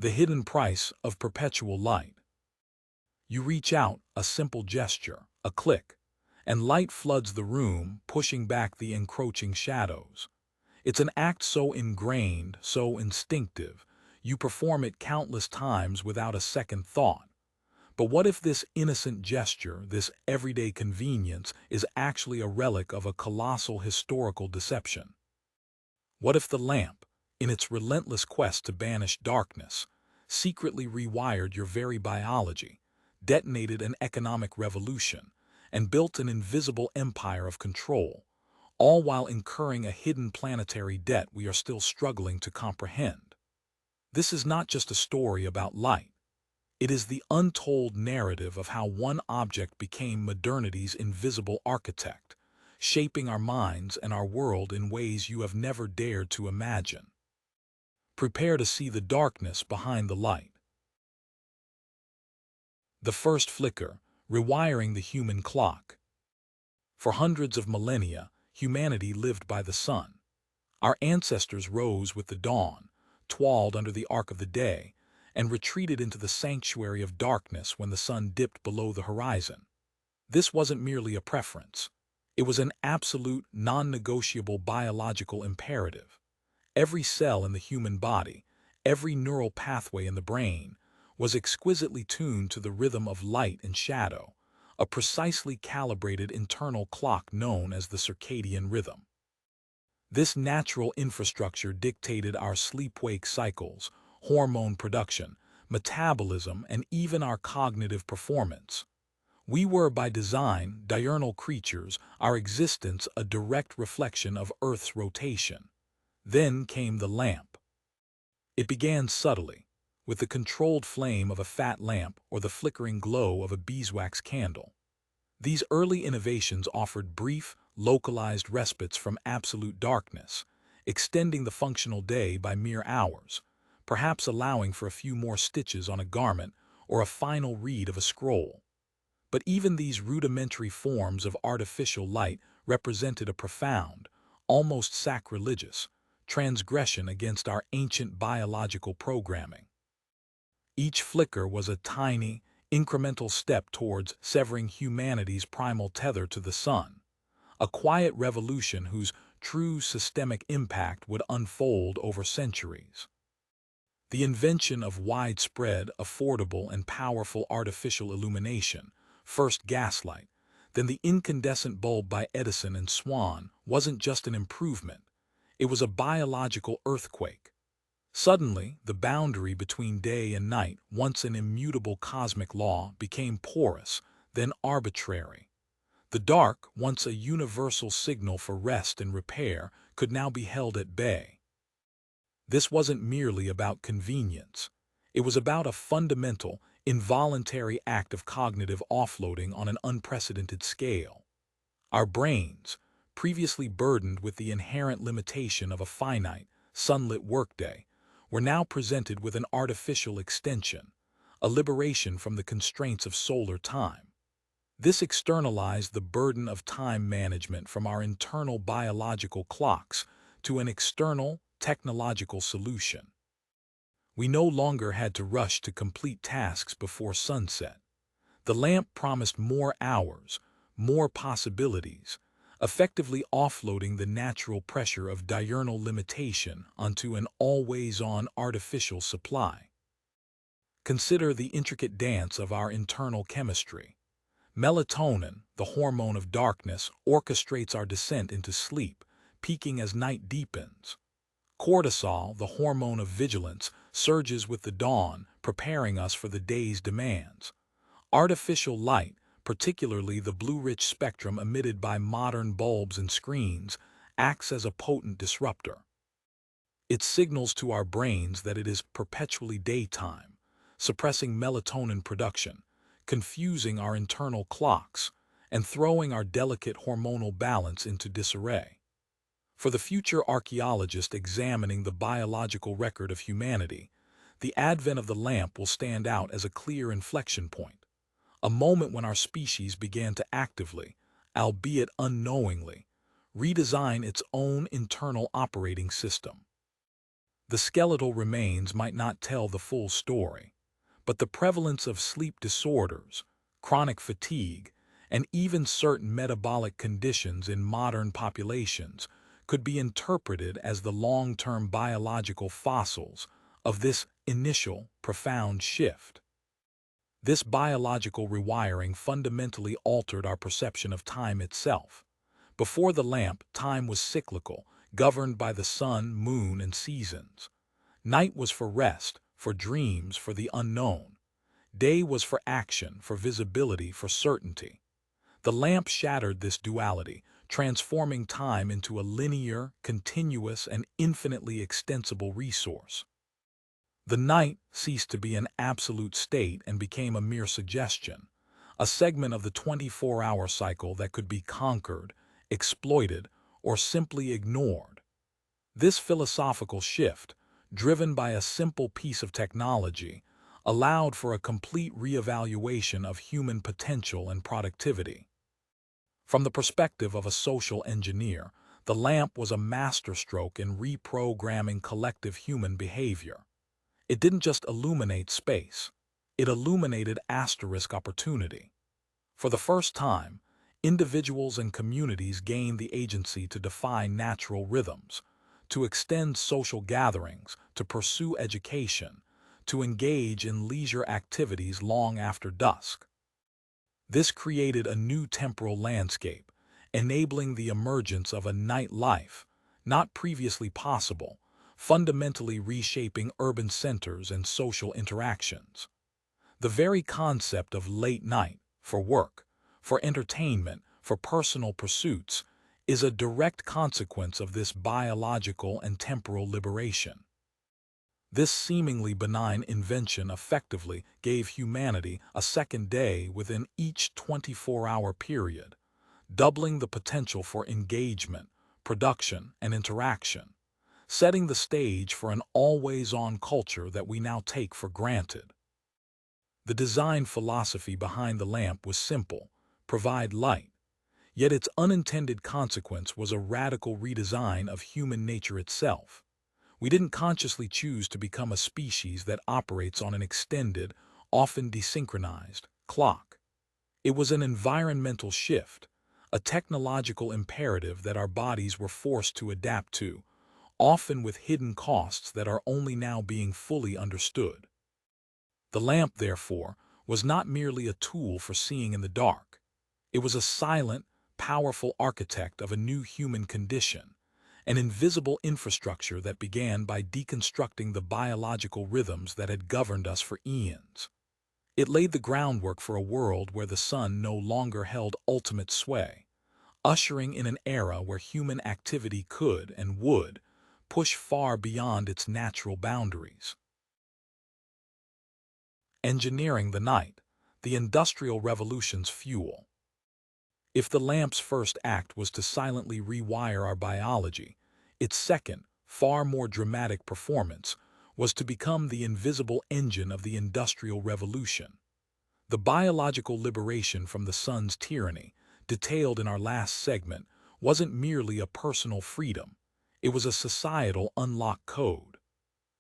The hidden price of perpetual light. You reach out, a simple gesture, a click, and light floods the room, pushing back the encroaching shadows. It's an act so ingrained, so instinctive, you perform it countless times without a second thought. But what if this innocent gesture, this everyday convenience, is actually a relic of a colossal historical deception? What if the lamp, in its relentless quest to banish darkness, secretly rewired your very biology, detonated an economic revolution, and built an invisible empire of control, all while incurring a hidden planetary debt we are still struggling to comprehend? This is not just a story about light. It is the untold narrative of how one object became modernity's invisible architect, shaping our minds and our world in ways you have never dared to imagine. Prepare to see the darkness behind the light. The first flicker, rewiring the human clock. For hundreds of millennia, humanity lived by the sun. Our ancestors rose with the dawn, toiled under the arc of the day, and retreated into the sanctuary of darkness when the sun dipped below the horizon. This wasn't merely a preference. It was an absolute, non-negotiable biological imperative. Every cell in the human body, every neural pathway in the brain, was exquisitely tuned to the rhythm of light and shadow, a precisely calibrated internal clock known as the circadian rhythm. This natural infrastructure dictated our sleep-wake cycles, hormone production, metabolism, and even our cognitive performance. We were by design diurnal creatures, our existence a direct reflection of Earth's rotation. Then came the lamp. It began subtly, with the controlled flame of a fat lamp or the flickering glow of a beeswax candle. These early innovations offered brief, localized respites from absolute darkness, extending the functional day by mere hours, perhaps allowing for a few more stitches on a garment or a final read of a scroll. But even these rudimentary forms of artificial light represented a profound, almost sacrilegious, transgression against our ancient biological programming. Each flicker was a tiny, incremental step towards severing humanity's primal tether to the sun, a quiet revolution whose true systemic impact would unfold over centuries. The invention of widespread, affordable, and powerful artificial illumination, first gaslight, then the incandescent bulb by Edison and Swan, wasn't just an improvement. It was a biological earthquake. Suddenly, the boundary between day and night, once an immutable cosmic law, became porous, then arbitrary. The dark, once a universal signal for rest and repair, could now be held at bay. This wasn't merely about convenience. It was about a fundamental, involuntary act of cognitive offloading on an unprecedented scale. Our brains, previously burdened with the inherent limitation of a finite, sunlit workday, were now presented with an artificial extension, a liberation from the constraints of solar time. This externalized the burden of time management from our internal biological clocks to an external, technological solution. We no longer had to rush to complete tasks before sunset. The lamp promised more hours, more possibilities, effectively offloading the natural pressure of diurnal limitation onto an always-on artificial supply. Consider the intricate dance of our internal chemistry. Melatonin, the hormone of darkness, orchestrates our descent into sleep, peaking as night deepens. Cortisol, the hormone of vigilance, surges with the dawn, preparing us for the day's demands. Artificial light, particularly the blue-rich spectrum emitted by modern bulbs and screens, acts as a potent disruptor. It signals to our brains that it is perpetually daytime, suppressing melatonin production, confusing our internal clocks, and throwing our delicate hormonal balance into disarray. For the future archaeologist examining the biological record of humanity, the advent of the lamp will stand out as a clear inflection point, a moment when our species began to actively, albeit unknowingly, redesign its own internal operating system. The skeletal remains might not tell the full story, but the prevalence of sleep disorders, chronic fatigue, and even certain metabolic conditions in modern populations could be interpreted as the long-term biological fossils of this initial profound shift. This biological rewiring fundamentally altered our perception of time itself. Before the lamp, time was cyclical, governed by the sun, moon, and seasons. Night was for rest, for dreams, for the unknown. Day was for action, for visibility, for certainty. The lamp shattered this duality, transforming time into a linear, continuous, and infinitely extensible resource. The night ceased to be an absolute state and became a mere suggestion, a segment of the 24-hour cycle that could be conquered, exploited, or simply ignored. This philosophical shift, driven by a simple piece of technology, allowed for a complete reevaluation of human potential and productivity. From the perspective of a social engineer, the lamp was a masterstroke in reprogramming collective human behavior. It didn't just illuminate space, it illuminated asterisk opportunity. For the first time, individuals and communities gained the agency to define natural rhythms, to extend social gatherings, to pursue education, to engage in leisure activities long after dusk. This created a new temporal landscape, enabling the emergence of a night life, not previously possible, fundamentally reshaping urban centers and social interactions. The very concept of late night, for work, for entertainment, for personal pursuits, is a direct consequence of this biological and temporal liberation. This seemingly benign invention effectively gave humanity a second day within each 24-hour period, doubling the potential for engagement, production, and interaction, setting the stage for an always-on culture that we now take for granted. The design philosophy behind the lamp was simple: provide light. Yet its unintended consequence was a radical redesign of human nature itself. We didn't consciously choose to become a species that operates on an extended, often desynchronized, clock. It was an environmental shift, a technological imperative that our bodies were forced to adapt to, often with hidden costs that are only now being fully understood. The lamp, therefore, was not merely a tool for seeing in the dark. It was a silent, powerful architect of a new human condition, an invisible infrastructure that began by deconstructing the biological rhythms that had governed us for eons. It laid the groundwork for a world where the sun no longer held ultimate sway, ushering in an era where human activity could and would push far beyond its natural boundaries. Engineering the night, the Industrial Revolution's fuel. If the lamp's first act was to silently rewire our biology, its second, far more dramatic performance was to become the invisible engine of the Industrial Revolution. The biological liberation from the sun's tyranny, detailed in our last segment, wasn't merely a personal freedom. It was a societal unlock code.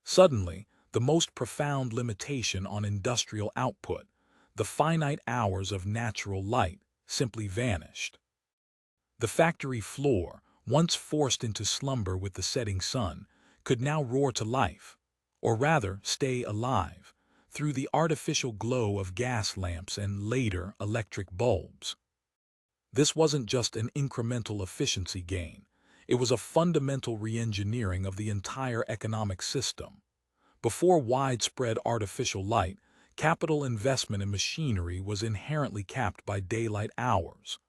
Suddenly, the most profound limitation on industrial output, the finite hours of natural light, simply vanished. The factory floor, once forced into slumber with the setting sun, could now roar to life, or rather stay alive, through the artificial glow of gas lamps and later electric bulbs. This wasn't just an incremental efficiency gain, it was a fundamental re-engineering of the entire economic system. Before widespread artificial light, capital investment in machinery was inherently capped by daylight hours.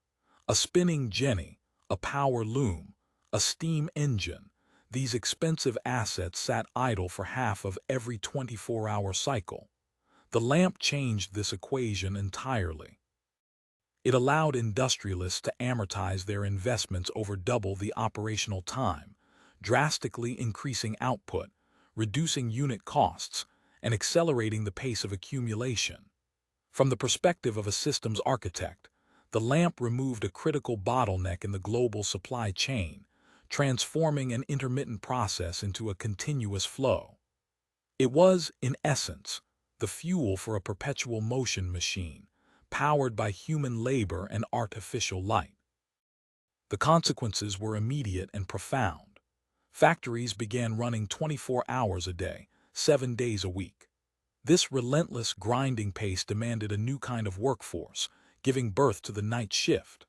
A spinning jenny, a power loom, a steam engine, these expensive assets sat idle for half of every 24-hour cycle. The lamp changed this equation entirely. It allowed industrialists to amortize their investments over double the operational time, drastically increasing output, reducing unit costs, and accelerating the pace of accumulation. From the perspective of a systems architect, the lamp removed a critical bottleneck in the global supply chain, transforming an intermittent process into a continuous flow. It was, in essence, the fuel for a perpetual motion machine, powered by human labor and artificial light. The consequences were immediate and profound. Factories began running 24 hours a day, 7 days a week. This relentless grinding pace demanded a new kind of workforce, giving birth to the night shift.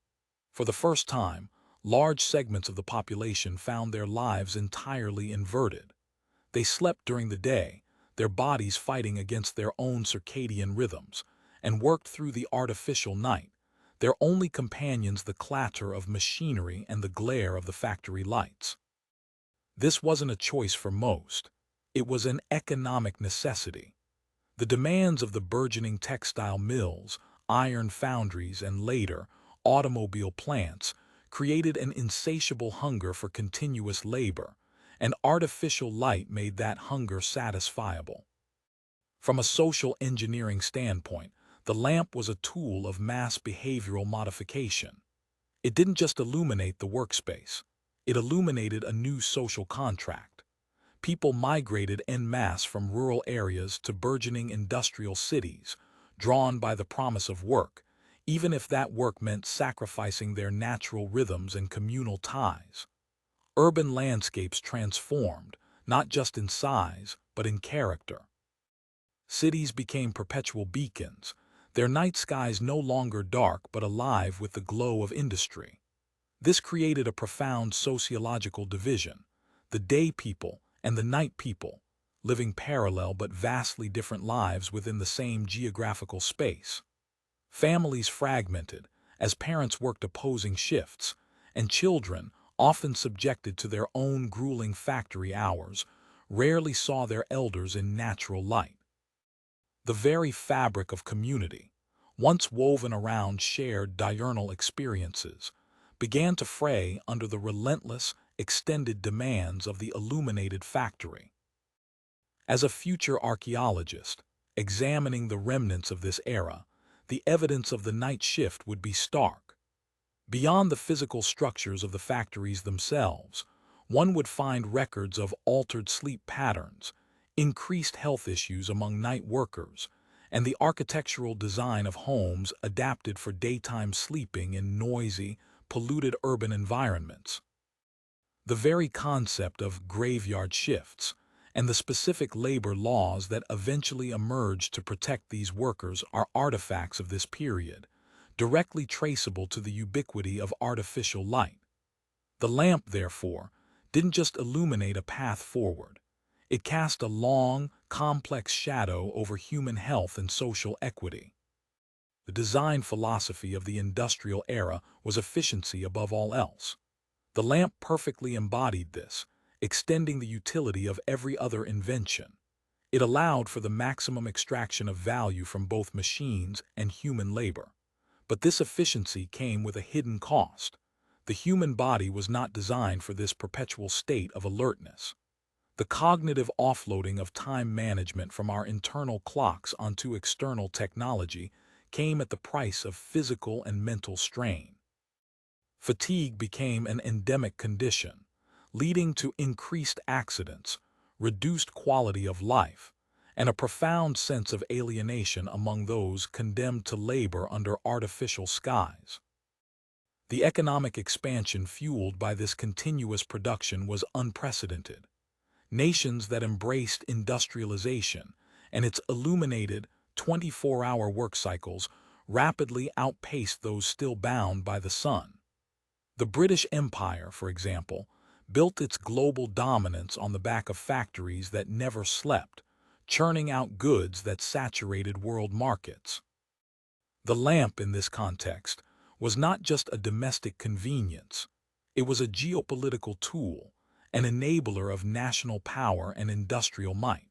For the first time, large segments of the population found their lives entirely inverted. They slept during the day, their bodies fighting against their own circadian rhythms, and worked through the artificial night, their only companions the clatter of machinery and the glare of the factory lights. This wasn't a choice for most. It was an economic necessity. The demands of the burgeoning textile mills, iron foundries, and later, automobile plants created an insatiable hunger for continuous labor, and artificial light made that hunger satisfiable. From a social engineering standpoint, the lamp was a tool of mass behavioral modification. It didn't just illuminate the workspace. It illuminated a new social contract. People migrated en masse from rural areas to burgeoning industrial cities, drawn by the promise of work, even if that work meant sacrificing their natural rhythms and communal ties. Urban landscapes transformed, not just in size, but in character. Cities became perpetual beacons, their night skies no longer dark but alive with the glow of industry. This created a profound sociological division: the day people and the night people, living parallel but vastly different lives within the same geographical space. Families fragmented, as parents worked opposing shifts, and children, often subjected to their own grueling factory hours, rarely saw their elders in natural light. The very fabric of community, once woven around shared diurnal experiences, began to fray under the relentless, extended demands of the illuminated factory. As a future archaeologist, examining the remnants of this era, the evidence of the night shift would be stark. Beyond the physical structures of the factories themselves, one would find records of altered sleep patterns, increased health issues among night workers, and the architectural design of homes adapted for daytime sleeping in noisy, polluted urban environments. The very concept of graveyard shifts and the specific labor laws that eventually emerged to protect these workers are artifacts of this period, directly traceable to the ubiquity of artificial light. The lamp, therefore, didn't just illuminate a path forward. It cast a long, complex shadow over human health and social equity. The design philosophy of the industrial era was efficiency above all else. The lamp perfectly embodied this, extending the utility of every other invention. It allowed for the maximum extraction of value from both machines and human labor. But this efficiency came with a hidden cost. The human body was not designed for this perpetual state of alertness. The cognitive offloading of time management from our internal clocks onto external technology came at the price of physical and mental strain. Fatigue became an endemic condition, leading to increased accidents, reduced quality of life, and a profound sense of alienation among those condemned to labor under artificial skies. The economic expansion fueled by this continuous production was unprecedented. Nations that embraced industrialization and its illuminated 24-hour work cycles rapidly outpaced those still bound by the sun. The British Empire, for example, built its global dominance on the back of factories that never slept, churning out goods that saturated world markets. The lamp, in this context, was not just a domestic convenience. It was a geopolitical tool, an enabler of national power and industrial might.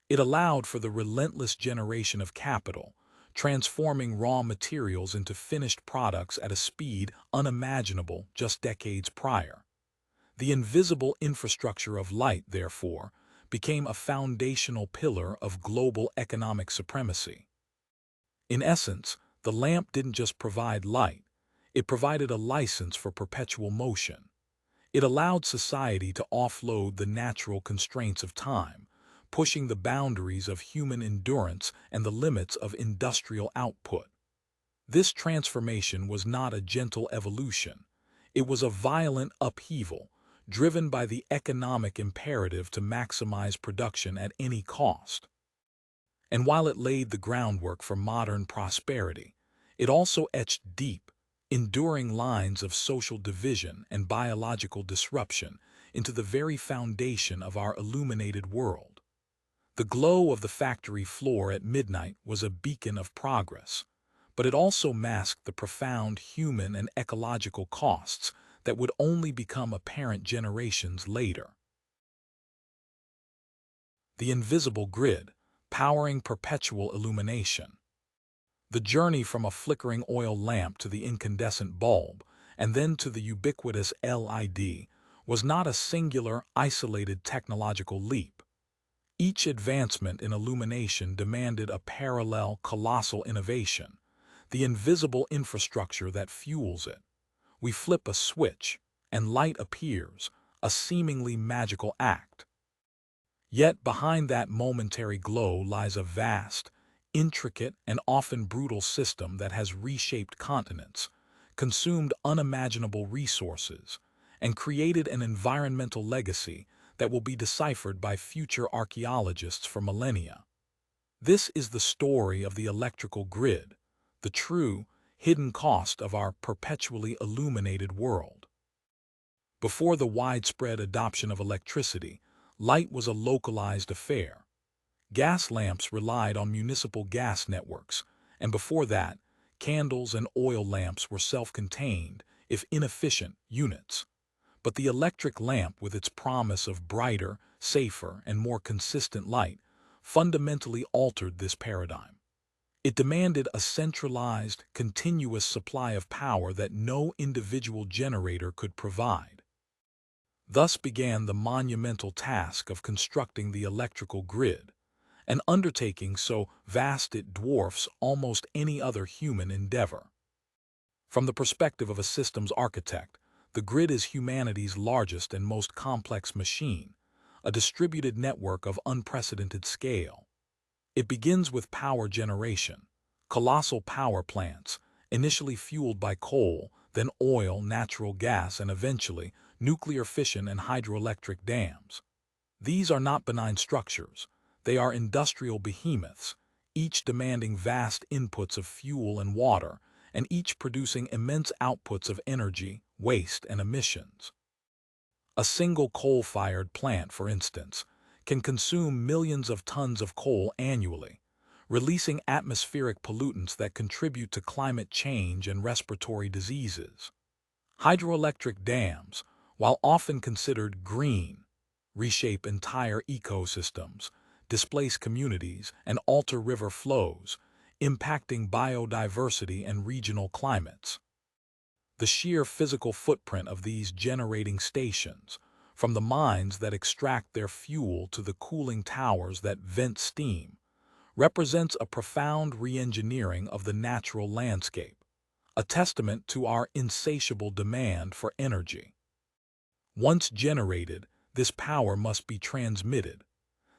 It allowed for the relentless generation of capital, transforming raw materials into finished products at a speed unimaginable just decades prior. The invisible infrastructure of light, therefore, became a foundational pillar of global economic supremacy. In essence, the lamp didn't just provide light, it provided a license for perpetual motion. It allowed society to offload the natural constraints of time, pushing the boundaries of human endurance and the limits of industrial output. This transformation was not a gentle evolution. It was a violent upheaval, driven by the economic imperative to maximize production at any cost. And while it laid the groundwork for modern prosperity, it also etched deep, enduring lines of social division and biological disruption into the very foundation of our illuminated world. The glow of the factory floor at midnight was a beacon of progress, but it also masked the profound human and ecological costs that would only become apparent generations later. The invisible grid, powering perpetual illumination. The journey from a flickering oil lamp to the incandescent bulb, and then to the ubiquitous LED, was not a singular, isolated technological leap. Each advancement in illumination demanded a parallel, colossal innovation, the invisible infrastructure that fuels it. We flip a switch, and light appears, a seemingly magical act. Yet behind that momentary glow lies a vast, intricate, and often brutal system that has reshaped continents, consumed unimaginable resources, and created an environmental legacy that will be deciphered by future archaeologists for millennia. This is the story of the electrical grid, the true, hidden cost of our perpetually illuminated world. Before the widespread adoption of electricity, light was a localized affair. Gas lamps relied on municipal gas networks, and before that, candles and oil lamps were self-contained, if inefficient, units. But the electric lamp, with its promise of brighter, safer, and more consistent light, fundamentally altered this paradigm. It demanded a centralized, continuous supply of power that no individual generator could provide. Thus began the monumental task of constructing the electrical grid, an undertaking so vast it dwarfs almost any other human endeavor. From the perspective of a systems architect, the grid is humanity's largest and most complex machine, a distributed network of unprecedented scale. It begins with power generation, colossal power plants, initially fueled by coal, then oil, natural gas, and eventually nuclear fission and hydroelectric dams. These are not benign structures. They are industrial behemoths, each demanding vast inputs of fuel and water, and each producing immense outputs of energy, waste, and emissions. A single coal-fired plant, for instance, can consume millions of tons of coal annually, releasing atmospheric pollutants that contribute to climate change and respiratory diseases. Hydroelectric dams, while often considered green, reshape entire ecosystems, displace communities, and alter river flows, impacting biodiversity and regional climates. The sheer physical footprint of these generating stations, from the mines that extract their fuel to the cooling towers that vent steam, represents a profound re-engineering of the natural landscape, a testament to our insatiable demand for energy. Once generated, this power must be transmitted.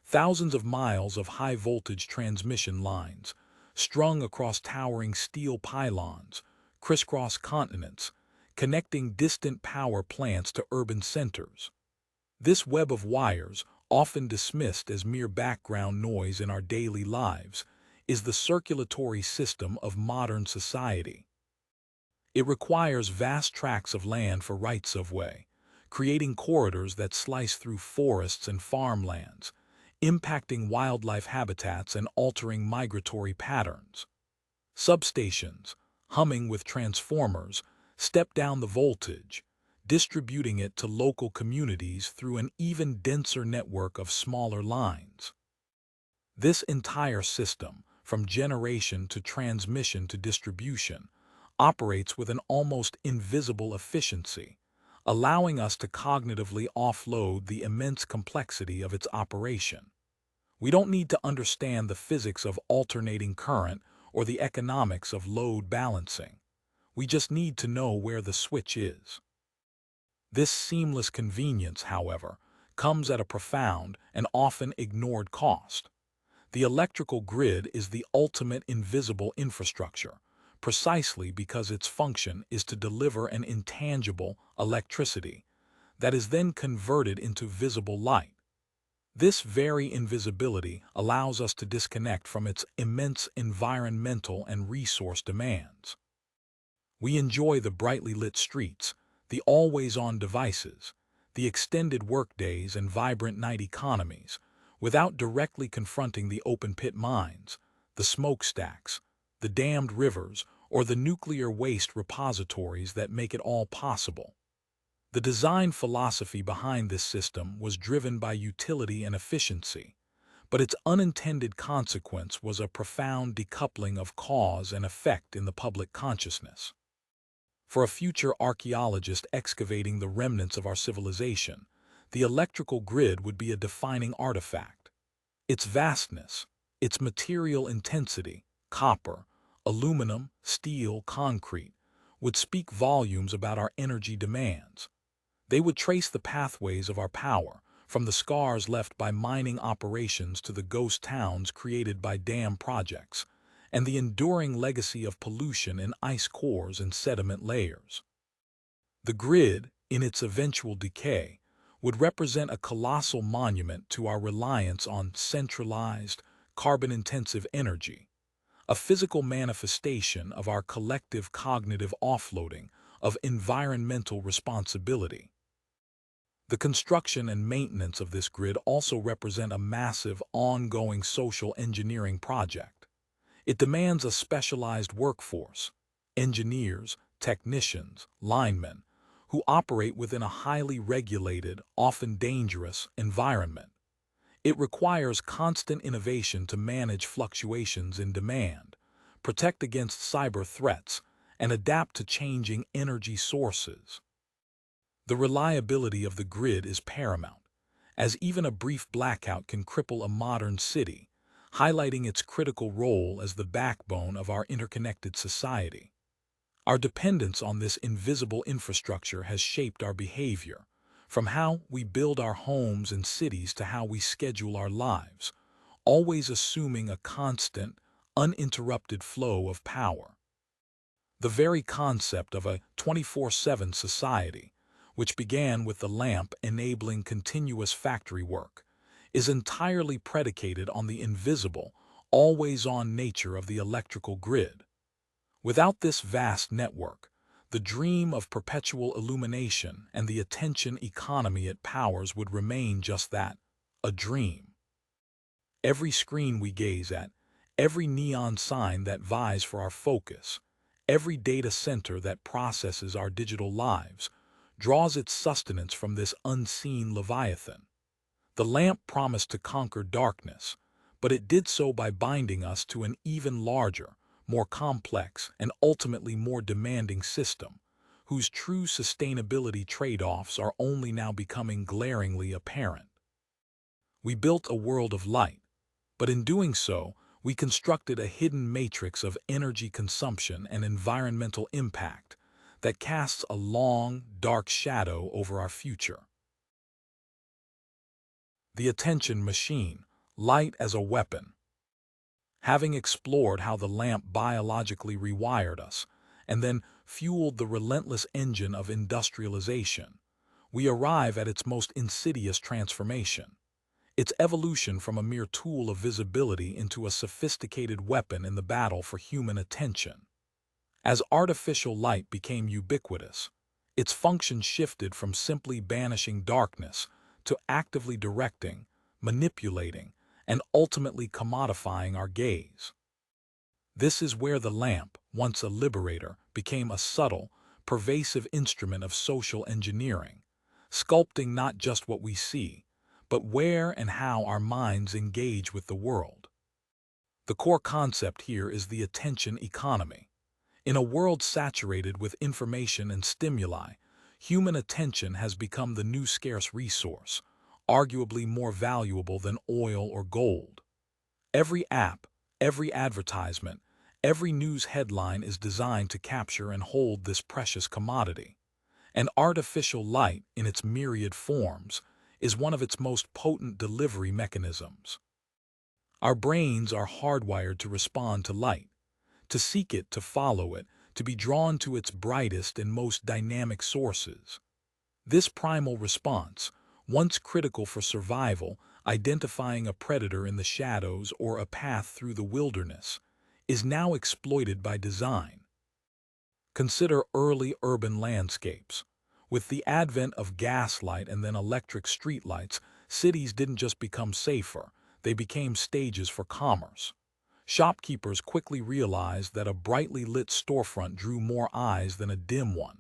Thousands of miles of high-voltage transmission lines, strung across towering steel pylons, crisscross continents, connecting distant power plants to urban centers. This web of wires, often dismissed as mere background noise in our daily lives, is the circulatory system of modern society. It requires vast tracts of land for rights-of-way, creating corridors that slice through forests and farmlands, impacting wildlife habitats and altering migratory patterns. Substations, humming with transformers, step down the voltage, distributing it to local communities through an even denser network of smaller lines. This entire system, from generation to transmission to distribution, operates with an almost invisible efficiency, allowing us to cognitively offload the immense complexity of its operation. We don't need to understand the physics of alternating current or the economics of load balancing. We just need to know where the switch is. This seamless convenience, however, comes at a profound and often ignored cost. The electrical grid is the ultimate invisible infrastructure, precisely because its function is to deliver an intangible electricity that is then converted into visible light. This very invisibility allows us to disconnect from its immense environmental and resource demands. We enjoy the brightly lit streets, the always-on devices, the extended workdays and vibrant night economies, without directly confronting the open-pit mines, the smokestacks, the dammed rivers, or the nuclear waste repositories that make it all possible. The design philosophy behind this system was driven by utility and efficiency, but its unintended consequence was a profound decoupling of cause and effect in the public consciousness. For a future archaeologist excavating the remnants of our civilization, the electrical grid would be a defining artifact. Its vastness, its material intensity, copper, aluminum, steel, concrete, would speak volumes about our energy demands. They would trace the pathways of our power, from the scars left by mining operations to the ghost towns created by dam projects, and the enduring legacy of pollution in ice cores and sediment layers. The grid, in its eventual decay, would represent a colossal monument to our reliance on centralized, carbon-intensive energy, a physical manifestation of our collective cognitive offloading of environmental responsibility. The construction and maintenance of this grid also represent a massive, ongoing social engineering project. It demands a specialized workforce, engineers, technicians, linemen, who operate within a highly regulated, often dangerous, environment. It requires constant innovation to manage fluctuations in demand, protect against cyber threats, and adapt to changing energy sources. The reliability of the grid is paramount, as even a brief blackout can cripple a modern city, highlighting its critical role as the backbone of our interconnected society. Our dependence on this invisible infrastructure has shaped our behavior, from how we build our homes and cities to how we schedule our lives, always assuming a constant, uninterrupted flow of power. The very concept of a 24/7 society, which began with the lamp enabling continuous factory work, is entirely predicated on the invisible, always-on nature of the electrical grid. Without this vast network, the dream of perpetual illumination and the attention economy it powers would remain just that, a dream. Every screen we gaze at, every neon sign that vies for our focus, every data center that processes our digital lives, draws its sustenance from this unseen leviathan. The lamp promised to conquer darkness, but it did so by binding us to an even larger, more complex, and ultimately more demanding system, whose true sustainability trade-offs are only now becoming glaringly apparent. We built a world of light, but in doing so, we constructed a hidden matrix of energy consumption and environmental impact that casts a long, dark shadow over our future. The attention machine, light as a weapon. Having explored how the lamp biologically rewired us, and then fueled the relentless engine of industrialization, we arrive at its most insidious transformation, its evolution from a mere tool of visibility into a sophisticated weapon in the battle for human attention. As artificial light became ubiquitous, its function shifted from simply banishing darkness to actively directing, manipulating, and ultimately commodifying our gaze. This is where the lamp, once a liberator, became a subtle, pervasive instrument of social engineering, sculpting not just what we see, but where and how our minds engage with the world. The core concept here is the attention economy. In a world saturated with information and stimuli, human attention has become the new scarce resource, arguably more valuable than oil or gold. Every app, every advertisement, every news headline is designed to capture and hold this precious commodity. And artificial light, in its myriad forms, is one of its most potent delivery mechanisms. Our brains are hardwired to respond to light, to seek it, to follow it, to be drawn to its brightest and most dynamic sources. This primal response, once critical for survival, identifying a predator in the shadows or a path through the wilderness, is now exploited by design. Consider early urban landscapes. With the advent of gaslight and then electric streetlights, cities didn't just become safer, they became stages for commerce. Shopkeepers quickly realized that a brightly lit storefront drew more eyes than a dim one.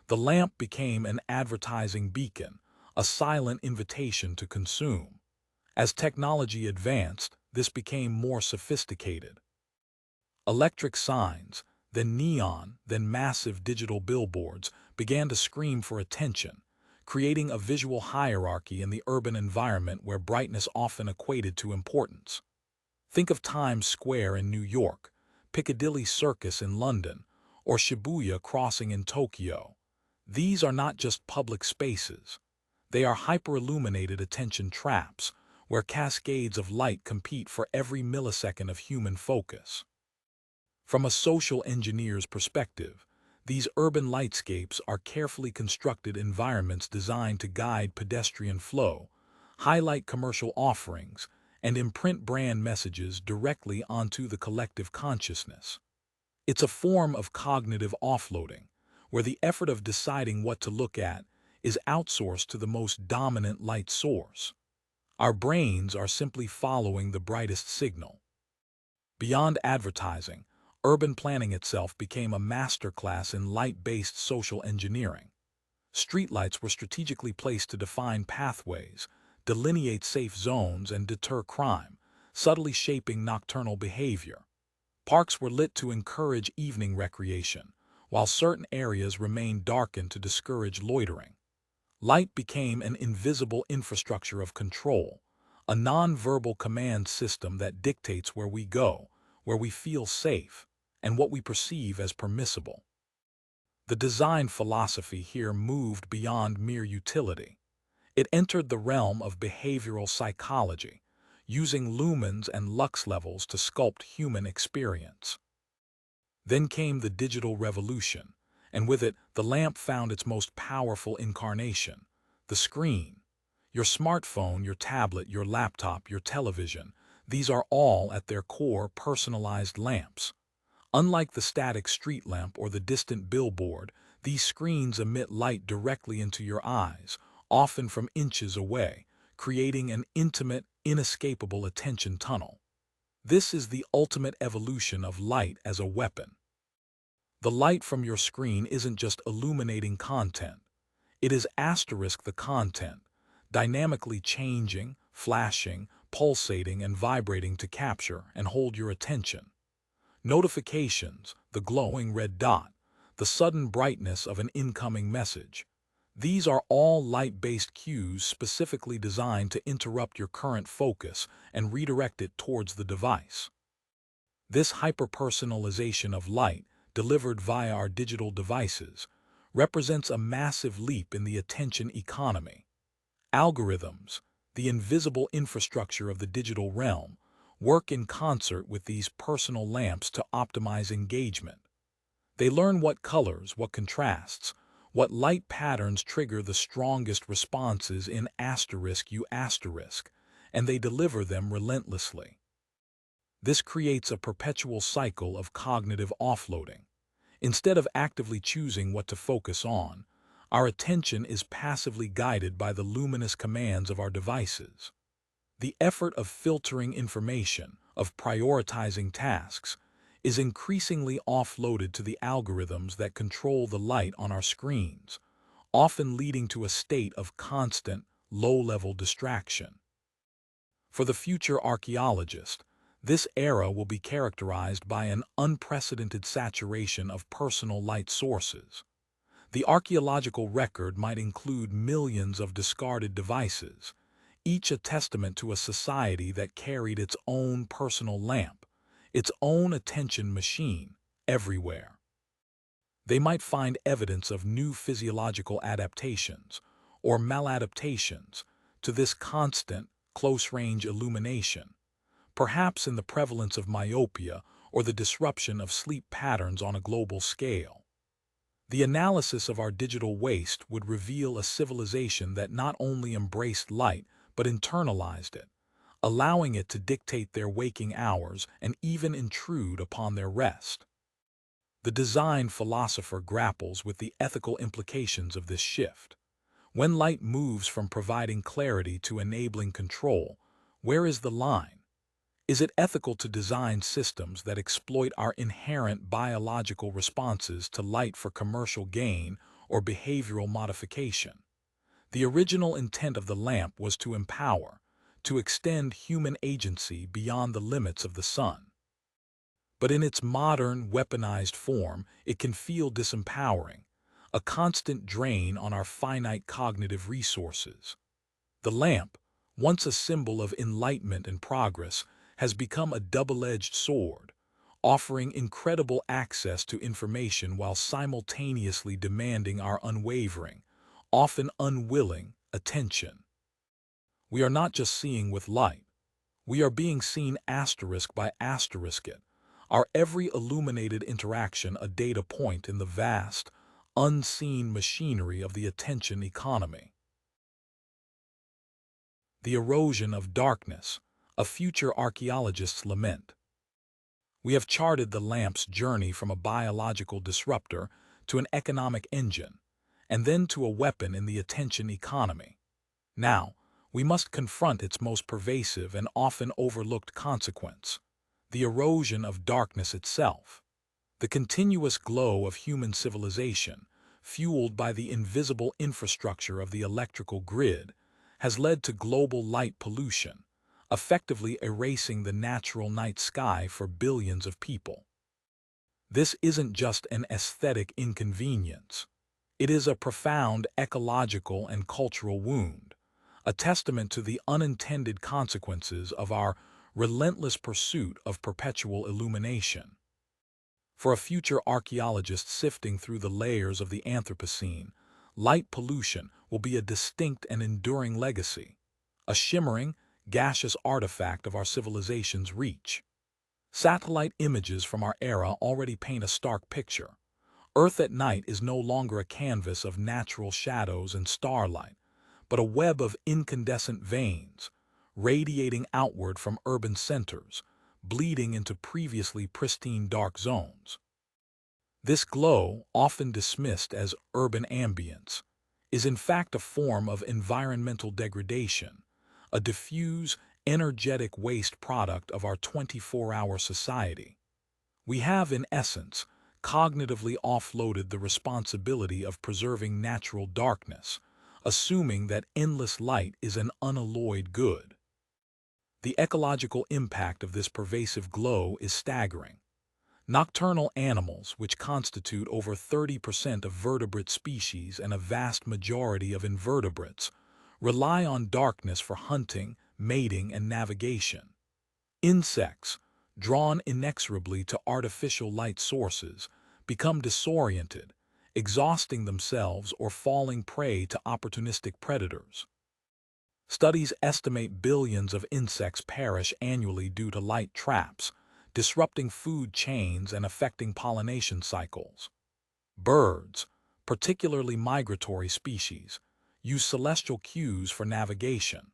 The lamp became an advertising beacon, a silent invitation to consume. As technology advanced, this became more sophisticated. Electric signs, then neon, then massive digital billboards began to scream for attention, creating a visual hierarchy in the urban environment where brightness often equated to importance. Think of Times Square in New York, Piccadilly Circus in London, or Shibuya Crossing in Tokyo. These are not just public spaces. They are hyper-illuminated attention traps, where cascades of light compete for every millisecond of human focus. From a social engineer's perspective, these urban lightscapes are carefully constructed environments designed to guide pedestrian flow, highlight commercial offerings, and imprint brand messages directly onto the collective consciousness. It's a form of cognitive offloading, where the effort of deciding what to look at is outsourced to the most dominant light source. Our brains are simply following the brightest signal. Beyond advertising, urban planning itself became a masterclass in light-based social engineering. Streetlights were strategically placed to define pathways, delineate safe zones, and deter crime, subtly shaping nocturnal behavior. Parks were lit to encourage evening recreation, while certain areas remained darkened to discourage loitering. Light became an invisible infrastructure of control, a non-verbal command system that dictates where we go, where we feel safe, and what we perceive as permissible. The design philosophy here moved beyond mere utility. It entered the realm of behavioral psychology, using lumens and lux levels to sculpt human experience. Then came the digital revolution, and with it, the lamp found its most powerful incarnation, the screen. Your smartphone, your tablet, your laptop, your television, these are all at their core personalized lamps. Unlike the static street lamp or the distant billboard, these screens emit light directly into your eyes, often from inches away, creating an intimate, inescapable attention tunnel. This is the ultimate evolution of light as a weapon. The light from your screen isn't just illuminating content. It is asterisk the content, dynamically changing, flashing, pulsating, and vibrating to capture and hold your attention. Notifications, the glowing red dot, the sudden brightness of an incoming message. These are all light-based cues specifically designed to interrupt your current focus and redirect it towards the device. This hyper-personalization of light, delivered via our digital devices, represents a massive leap in the attention economy. Algorithms, the invisible infrastructure of the digital realm, work in concert with these personal lamps to optimize engagement. They learn what colors, what contrasts, what light patterns trigger the strongest responses in asterisk you asterisk, and they deliver them relentlessly. This creates a perpetual cycle of cognitive offloading. Instead of actively choosing what to focus on, our attention is passively guided by the luminous commands of our devices. The effort of filtering information, of prioritizing tasks, is increasingly offloaded to the algorithms that control the light on our screens, often leading to a state of constant, low-level distraction. For the future archaeologist, this era will be characterized by an unprecedented saturation of personal light sources. The archaeological record might include millions of discarded devices, each a testament to a society that carried its own personal lamp, its own attention machine, everywhere. They might find evidence of new physiological adaptations or maladaptations to this constant, close-range illumination, perhaps in the prevalence of myopia or the disruption of sleep patterns on a global scale. The analysis of our digital waste would reveal a civilization that not only embraced light but internalized it, allowing it to dictate their waking hours and even intrude upon their rest. The design philosopher grapples with the ethical implications of this shift. When light moves from providing clarity to enabling control, where is the line? Is it ethical to design systems that exploit our inherent biological responses to light for commercial gain or behavioral modification? The original intent of the lamp was to empower, to extend human agency beyond the limits of the sun. But in its modern, weaponized form, it can feel disempowering, a constant drain on our finite cognitive resources. The lamp, once a symbol of enlightenment and progress, has become a double-edged sword, offering incredible access to information while simultaneously demanding our unwavering, often unwilling, attention. We are not just seeing with light, we are being seen asterisk by asterisk it, our every illuminated interaction a data point in the vast, unseen machinery of the attention economy. The erosion of darkness, a future archaeologists lament. We have charted the lamp's journey from a biological disruptor to an economic engine, and then to a weapon in the attention economy. Now, we must confront its most pervasive and often overlooked consequence, the erosion of darkness itself. The continuous glow of human civilization, fueled by the invisible infrastructure of the electrical grid, has led to global light pollution, effectively erasing the natural night sky for billions of people. This isn't just an aesthetic inconvenience. It is a profound ecological and cultural wound, a testament to the unintended consequences of our relentless pursuit of perpetual illumination. For a future archaeologist sifting through the layers of the Anthropocene, light pollution will be a distinct and enduring legacy, a shimmering, gaseous artifact of our civilization's reach. Satellite images from our era already paint a stark picture. Earth at night is no longer a canvas of natural shadows and starlight, but a web of incandescent veins, radiating outward from urban centers, bleeding into previously pristine dark zones. This glow, often dismissed as urban ambience, is in fact a form of environmental degradation, a diffuse, energetic waste product of our 24-hour society. We have, in essence, cognitively offloaded the responsibility of preserving natural darkness, assuming that endless light is an unalloyed good. The ecological impact of this pervasive glow is staggering. Nocturnal animals, which constitute over 30% of vertebrate species and a vast majority of invertebrates, rely on darkness for hunting, mating, and navigation. Insects, drawn inexorably to artificial light sources, become disoriented, exhausting themselves or falling prey to opportunistic predators. Studies estimate billions of insects perish annually due to light traps, disrupting food chains and affecting pollination cycles. Birds, particularly migratory species, use celestial cues for navigation.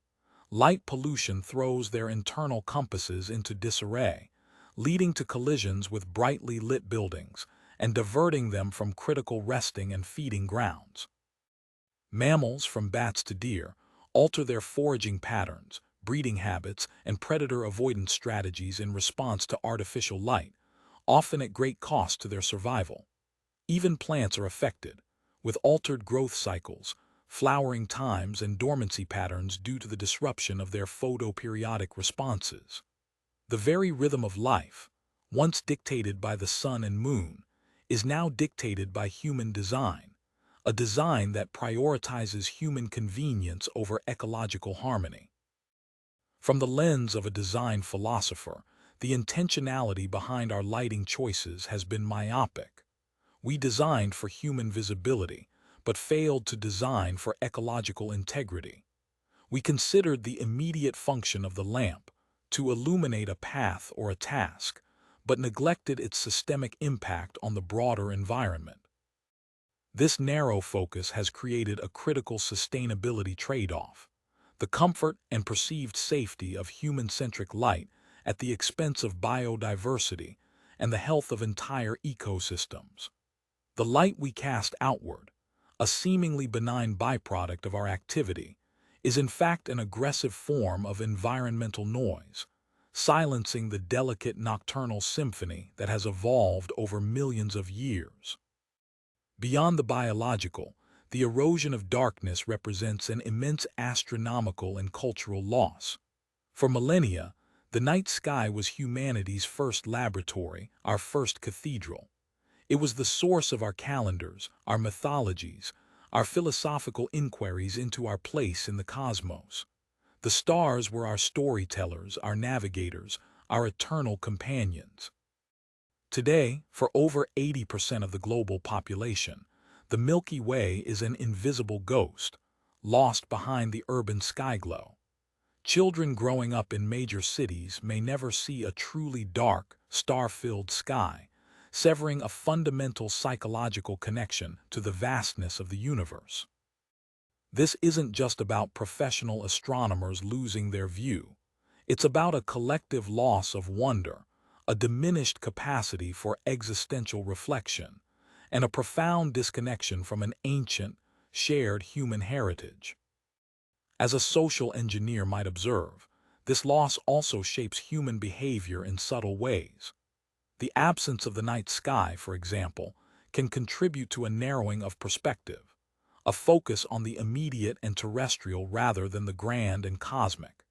Light pollution throws their internal compasses into disarray, leading to collisions with brightly lit buildings and diverting them from critical resting and feeding grounds. Mammals, from bats to deer, alter their foraging patterns, breeding habits, and predator avoidance strategies in response to artificial light, often at great cost to their survival. Even plants are affected, with altered growth cycles, flowering times, and dormancy patterns due to the disruption of their photoperiodic responses. The very rhythm of life, once dictated by the sun and moon, is now dictated by human design, a design that prioritizes human convenience over ecological harmony. From the lens of a design philosopher, the intentionality behind our lighting choices has been myopic. We designed for human visibility, but failed to design for ecological integrity. We considered the immediate function of the lamp, to illuminate a path or a task, but neglected its systemic impact on the broader environment. This narrow focus has created a critical sustainability trade-off: the comfort and perceived safety of human-centric light at the expense of biodiversity and the health of entire ecosystems. The light we cast outward, a seemingly benign byproduct of our activity, is in fact an aggressive form of environmental noise, silencing the delicate nocturnal symphony that has evolved over millions of years. Beyond the biological, the erosion of darkness represents an immense astronomical and cultural loss. For millennia, the night sky was humanity's first laboratory, our first cathedral. It was the source of our calendars, our mythologies, our philosophical inquiries into our place in the cosmos. The stars were our storytellers, our navigators, our eternal companions. Today, for over 80% of the global population, the Milky Way is an invisible ghost, lost behind the urban skyglow. Children growing up in major cities may never see a truly dark, star-filled sky, severing a fundamental psychological connection to the vastness of the universe. This isn't just about professional astronomers losing their view. It's about a collective loss of wonder, a diminished capacity for existential reflection, and a profound disconnection from an ancient, shared human heritage. As a social engineer might observe, this loss also shapes human behavior in subtle ways. The absence of the night sky, for example, can contribute to a narrowing of perspective, a focus on the immediate and terrestrial rather than the grand and cosmic.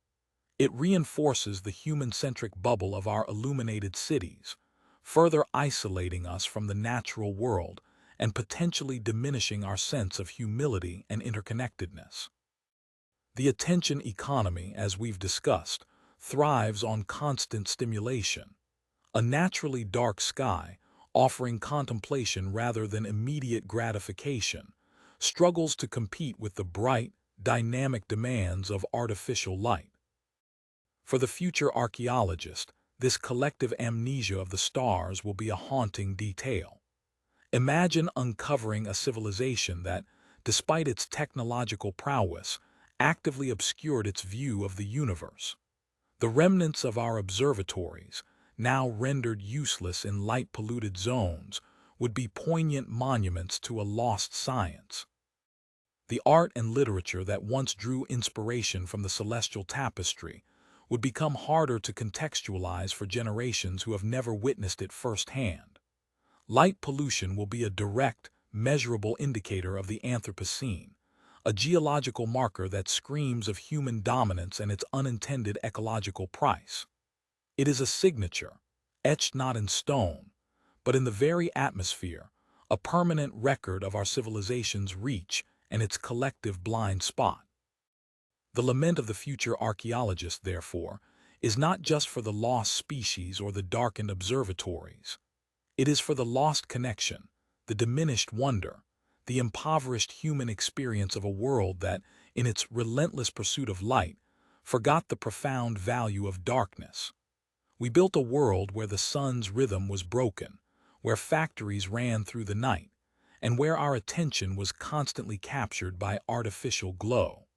It reinforces the human-centric bubble of our illuminated cities, further isolating us from the natural world and potentially diminishing our sense of humility and interconnectedness. The attention economy, as we've discussed, thrives on constant stimulation. A naturally dark sky, offering contemplation rather than immediate gratification, struggles to compete with the bright, dynamic demands of artificial light. For the future archaeologist, this collective amnesia of the stars will be a haunting detail. Imagine uncovering a civilization that, despite its technological prowess, actively obscured its view of the universe. The remnants of our observatories, now rendered useless in light-polluted zones, would be poignant monuments to a lost science. The art and literature that once drew inspiration from the celestial tapestry would become harder to contextualize for generations who have never witnessed it firsthand. Light pollution will be a direct, measurable indicator of the Anthropocene, a geological marker that screams of human dominance and its unintended ecological price. It is a signature, etched not in stone, but in the very atmosphere, a permanent record of our civilization's reach and its collective blind spot. The lament of the future archaeologist, therefore, is not just for the lost species or the darkened observatories. It is for the lost connection, the diminished wonder, the impoverished human experience of a world that, in its relentless pursuit of light, forgot the profound value of darkness. We built a world where the sun's rhythm was broken, where factories ran through the night, and where our attention was constantly captured by artificial glow.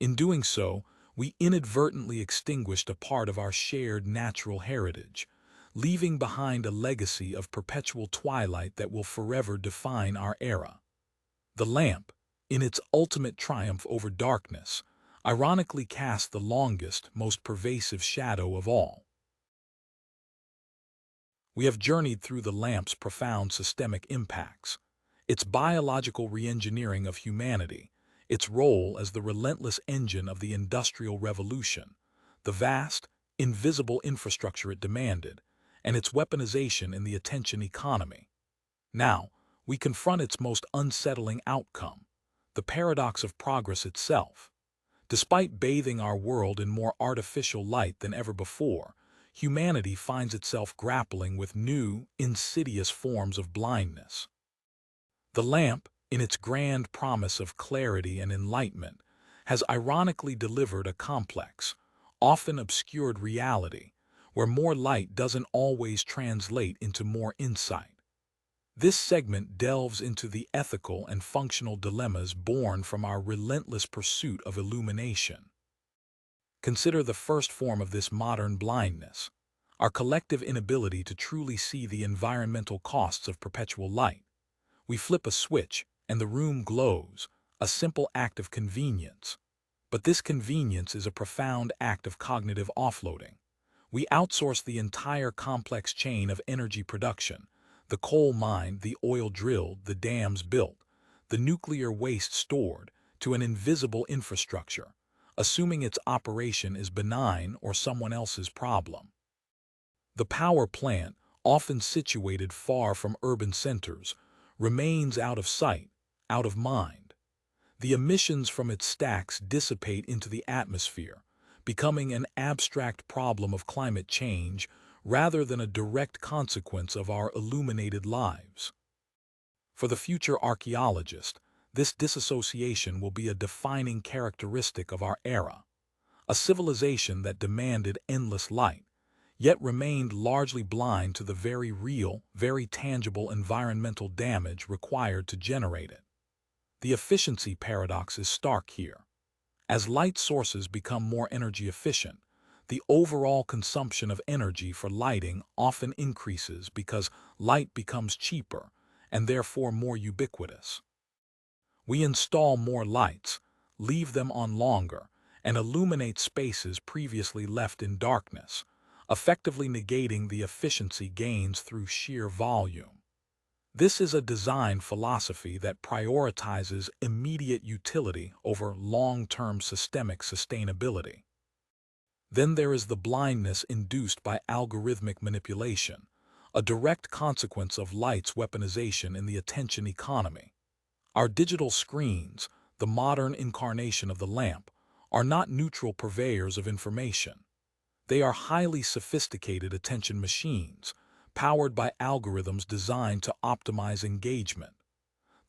In doing so, we inadvertently extinguished a part of our shared natural heritage, leaving behind a legacy of perpetual twilight that will forever define our era. The lamp, in its ultimate triumph over darkness, ironically cast the longest, most pervasive shadow of all. We have journeyed through the lamp's profound systemic impacts, its biological reengineering of humanity, its role as the relentless engine of the Industrial Revolution, the vast, invisible infrastructure it demanded, and its weaponization in the attention economy. Now, we confront its most unsettling outcome, the paradox of progress itself. Despite bathing our world in more artificial light than ever before, humanity finds itself grappling with new, insidious forms of blindness. The lamp, in its grand promise of clarity and enlightenment, has ironically delivered a complex, often obscured reality, where more light doesn't always translate into more insight. This segment delves into the ethical and functional dilemmas born from our relentless pursuit of illumination. Consider the first form of this modern blindness, our collective inability to truly see the environmental costs of perpetual light. We flip a switch, and the room glows, a simple act of convenience. But this convenience is a profound act of cognitive offloading. We outsource the entire complex chain of energy production, the coal mined, the oil drilled, the dams built, the nuclear waste stored, to an invisible infrastructure, assuming its operation is benign or someone else's problem. The power plant, often situated far from urban centers, remains out of sight, out of mind. The emissions from its stacks dissipate into the atmosphere, becoming an abstract problem of climate change rather than a direct consequence of our illuminated lives. For the future archaeologist, this disassociation will be a defining characteristic of our era, a civilization that demanded endless light, yet remained largely blind to the very real, very tangible environmental damage required to generate it. The efficiency paradox is stark here. As light sources become more energy efficient, the overall consumption of energy for lighting often increases because light becomes cheaper and therefore more ubiquitous. We install more lights, leave them on longer, and illuminate spaces previously left in darkness, effectively negating the efficiency gains through sheer volume. This is a design philosophy that prioritizes immediate utility over long-term systemic sustainability. Then there is the blindness induced by algorithmic manipulation, a direct consequence of light's weaponization in the attention economy. Our digital screens, the modern incarnation of the lamp, are not neutral purveyors of information. They are highly sophisticated attention machines, powered by algorithms designed to optimize engagement.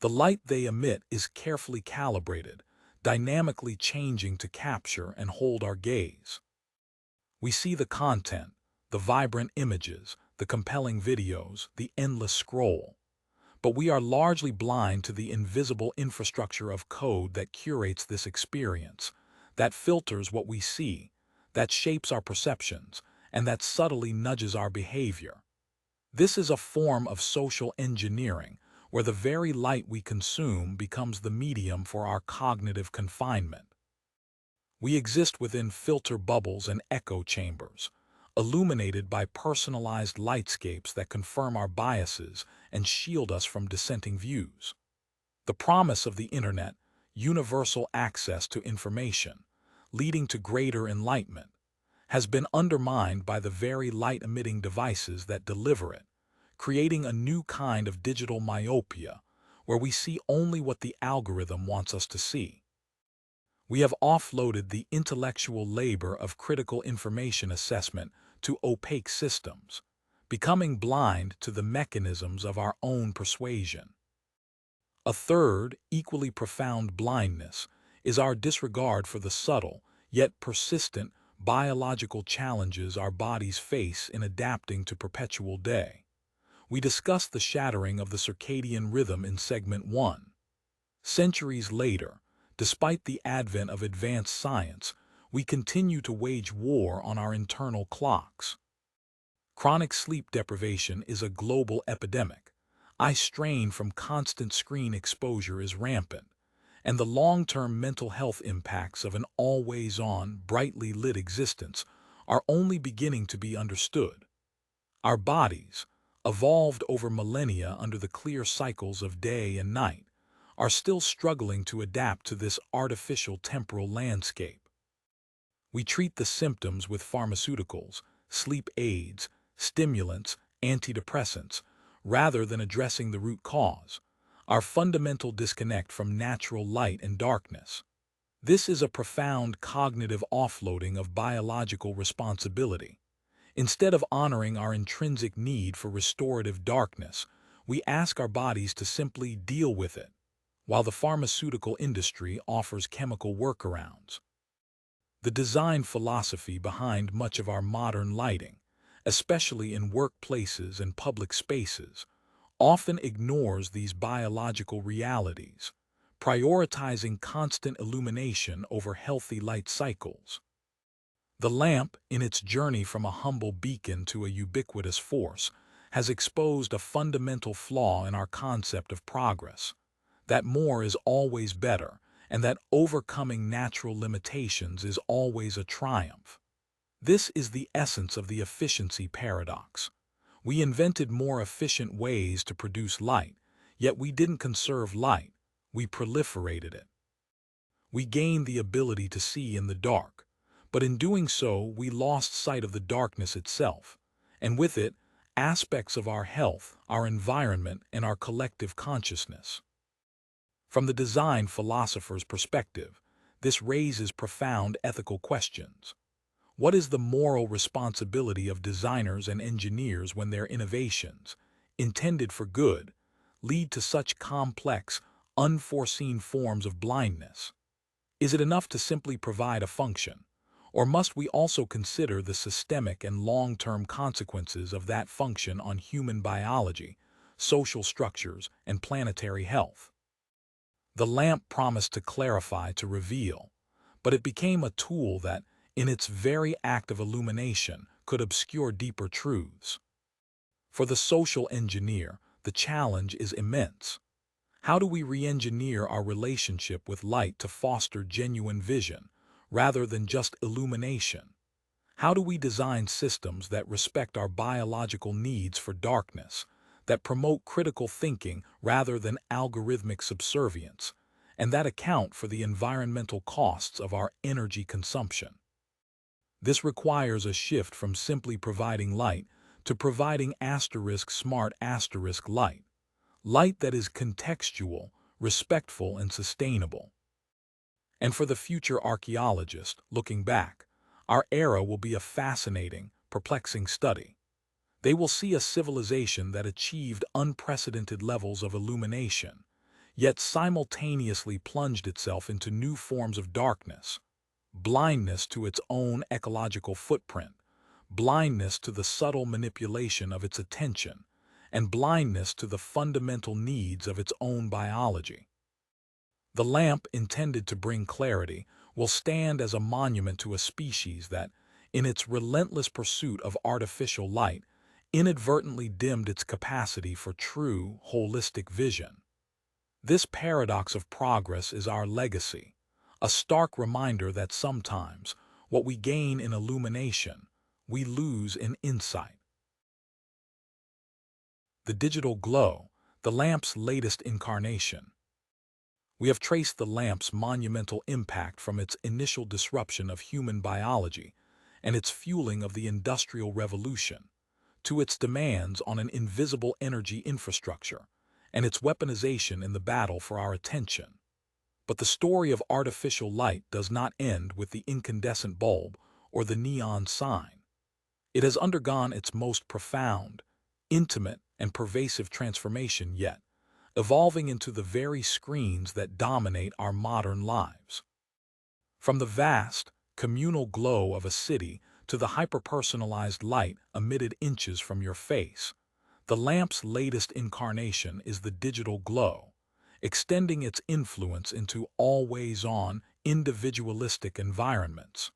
The light they emit is carefully calibrated, dynamically changing to capture and hold our gaze. We see the content, the vibrant images, the compelling videos, the endless scroll. But we are largely blind to the invisible infrastructure of code that curates this experience, that filters what we see, that shapes our perceptions, and that subtly nudges our behavior. This is a form of social engineering, where the very light we consume becomes the medium for our cognitive confinement. We exist within filter bubbles and echo chambers, illuminated by personalized lightscapes that confirm our biases and shield us from dissenting views. The promise of the internet, universal access to information, leading to greater enlightenment, has been undermined by the very light-emitting devices that deliver it, creating a new kind of digital myopia, where we see only what the algorithm wants us to see. We have offloaded the intellectual labor of critical information assessment to opaque systems, becoming blind to the mechanisms of our own persuasion. A third, equally profound blindness is our disregard for the subtle, yet persistent, biological challenges our bodies face in adapting to perpetual day. We discussed the shattering of the circadian rhythm in segment 1. Centuries later, despite the advent of advanced science, we continue to wage war on our internal clocks. Chronic sleep deprivation is a global epidemic. Eye strain from constant screen exposure is rampant, and the long-term mental health impacts of an always-on, brightly lit existence are only beginning to be understood. Our bodies, evolved over millennia under the clear cycles of day and night, are still struggling to adapt to this artificial temporal landscape. We treat the symptoms with pharmaceuticals, sleep aids, stimulants, antidepressants, rather than addressing the root cause, our fundamental disconnect from natural light and darkness. This is a profound cognitive offloading of biological responsibility. Instead of honoring our intrinsic need for restorative darkness, we ask our bodies to simply deal with it, while the pharmaceutical industry offers chemical workarounds. The design philosophy behind much of our modern lighting, especially in workplaces and public spaces, often ignores these biological realities, prioritizing constant illumination over healthy light cycles. The lamp, in its journey from a humble beacon to a ubiquitous force, has exposed a fundamental flaw in our concept of progress, that more is always better, and that overcoming natural limitations is always a triumph. This is the essence of the efficiency paradox. We invented more efficient ways to produce light, yet we didn't conserve light, we proliferated it. We gained the ability to see in the dark, but in doing so we lost sight of the darkness itself, and with it, aspects of our health, our environment, and our collective consciousness. From the design philosopher's perspective, this raises profound ethical questions. What is the moral responsibility of designers and engineers when their innovations, intended for good, lead to such complex, unforeseen forms of blindness? Is it enough to simply provide a function, or must we also consider the systemic and long-term consequences of that function on human biology, social structures, and planetary health? The lamp promised to clarify, to reveal, but it became a tool that, in its very act of illumination, could obscure deeper truths. For the social engineer, the challenge is immense. How do we re-engineer our relationship with light to foster genuine vision, rather than just illumination? How do we design systems that respect our biological needs for darkness, that promote critical thinking rather than algorithmic subservience, and that account for the environmental costs of our energy consumption? This requires a shift from simply providing light to providing smart light, light that is contextual, respectful, and sustainable. And for the future archaeologist, looking back, our era will be a fascinating, perplexing study. They will see a civilization that achieved unprecedented levels of illumination, yet simultaneously plunged itself into new forms of darkness, blindness to its own ecological footprint, blindness to the subtle manipulation of its attention, and blindness to the fundamental needs of its own biology. The lamp, intended to bring clarity, will stand as a monument to a species that, in its relentless pursuit of artificial light, inadvertently dimmed its capacity for true, holistic vision. This paradox of progress is our legacy, a stark reminder that sometimes, what we gain in illumination, we lose in insight. The digital glow, the lamp's latest incarnation. We have traced the lamp's monumental impact from its initial disruption of human biology and its fueling of the Industrial Revolution, to its demands on an invisible energy infrastructure and its weaponization in the battle for our attention. But the story of artificial light does not end with the incandescent bulb or the neon sign. It has undergone its most profound, intimate, and pervasive transformation yet, evolving into the very screens that dominate our modern lives. From the vast, communal glow of a city to the hyper-personalized light emitted inches from your face, the lamp's latest incarnation is the digital glow, extending its influence into always-on, individualistic environments.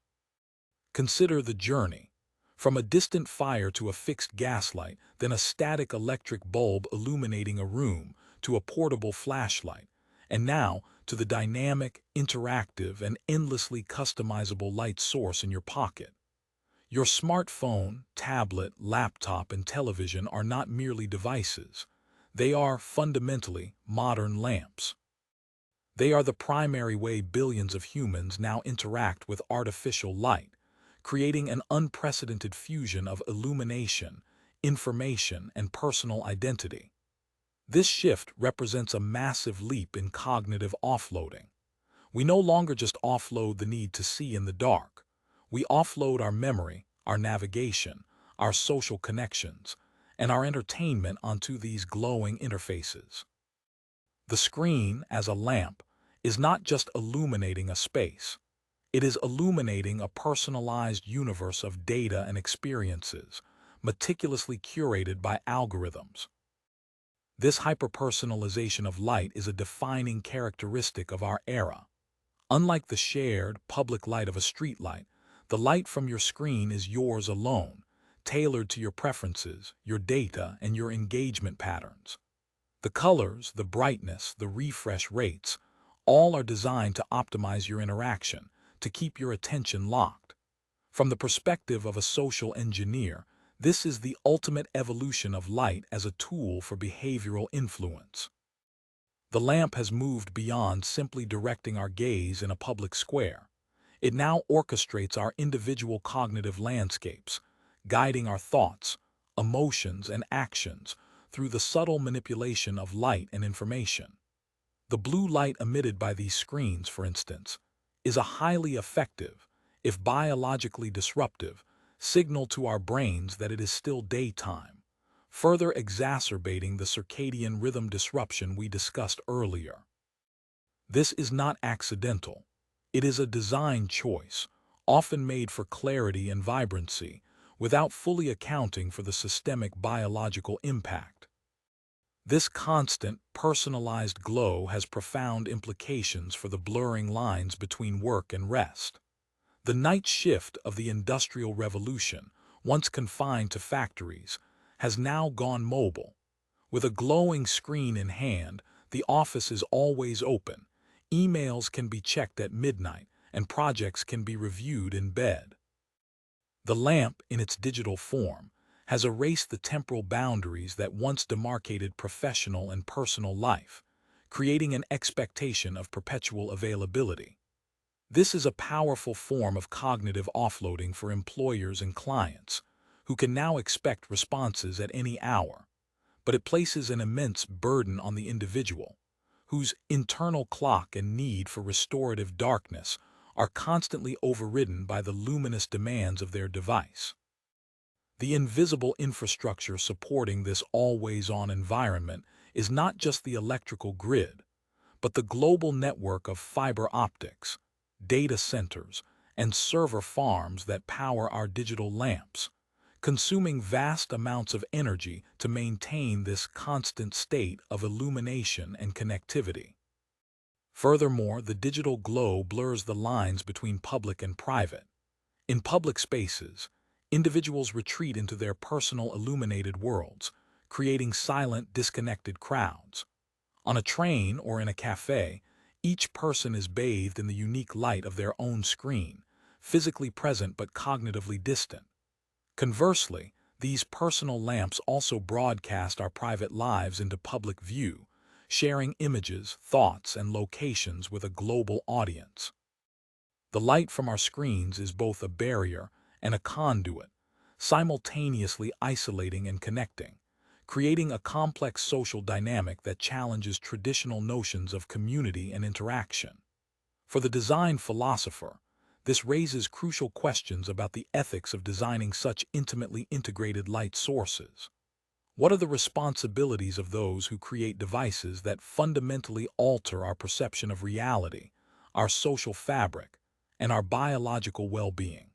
Consider the journey. From a distant fire to a fixed gaslight, then a static electric bulb illuminating a room, to a portable flashlight, and now to the dynamic, interactive, and endlessly customizable light source in your pocket. Your smartphone, tablet, laptop, and television are not merely devices. They are, fundamentally, modern lamps. They are the primary way billions of humans now interact with artificial light, creating an unprecedented fusion of illumination, information, and personal identity. This shift represents a massive leap in cognitive offloading. We no longer just offload the need to see in the dark. We offload our memory, our navigation, our social connections, and our entertainment onto these glowing interfaces. The screen, as a lamp, is not just illuminating a space. It is illuminating a personalized universe of data and experiences, meticulously curated by algorithms. This hyperpersonalization of light is a defining characteristic of our era. Unlike the shared, public light of a streetlight, the light from your screen is yours alone, tailored to your preferences, your data, and your engagement patterns. The colors, the brightness, the refresh rates, all are designed to optimize your interaction, to keep your attention locked. From the perspective of a social engineer, this is the ultimate evolution of light as a tool for behavioral influence. The lamp has moved beyond simply directing our gaze in a public square. It now orchestrates our individual cognitive landscapes, guiding our thoughts, emotions, and actions through the subtle manipulation of light and information. The blue light emitted by these screens, for instance, is a highly effective, if biologically disruptive, signal to our brains that it is still daytime, further exacerbating the circadian rhythm disruption we discussed earlier. This is not accidental. It is a design choice, often made for clarity and vibrancy, without fully accounting for the systemic biological impact. This constant, personalized glow has profound implications for the blurring lines between work and rest. The night shift of the Industrial Revolution, once confined to factories, has now gone mobile. With a glowing screen in hand, the office is always open, emails can be checked at midnight, and projects can be reviewed in bed. The lamp, in its digital form, has erased the temporal boundaries that once demarcated professional and personal life, creating an expectation of perpetual availability. This is a powerful form of cognitive offloading for employers and clients, who can now expect responses at any hour. But it places an immense burden on the individual, whose internal clock and need for restorative darkness are constantly overridden by the luminous demands of their device. The invisible infrastructure supporting this always-on environment is not just the electrical grid, but the global network of fiber optics, data centers, and server farms that power our digital lamps, consuming vast amounts of energy to maintain this constant state of illumination and connectivity. Furthermore, the digital glow blurs the lines between public and private. In public spaces, individuals retreat into their personal illuminated worlds, creating silent, disconnected crowds. On a train or in a cafe, each person is bathed in the unique light of their own screen, physically present but cognitively distant. Conversely, these personal lamps also broadcast our private lives into public view, sharing images, thoughts, and locations with a global audience. The light from our screens is both a barrier and a conduit, simultaneously isolating and connecting, creating a complex social dynamic that challenges traditional notions of community and interaction. For the design philosopher, this raises crucial questions about the ethics of designing such intimately integrated light sources. What are the responsibilities of those who create devices that fundamentally alter our perception of reality, our social fabric, and our biological well-being?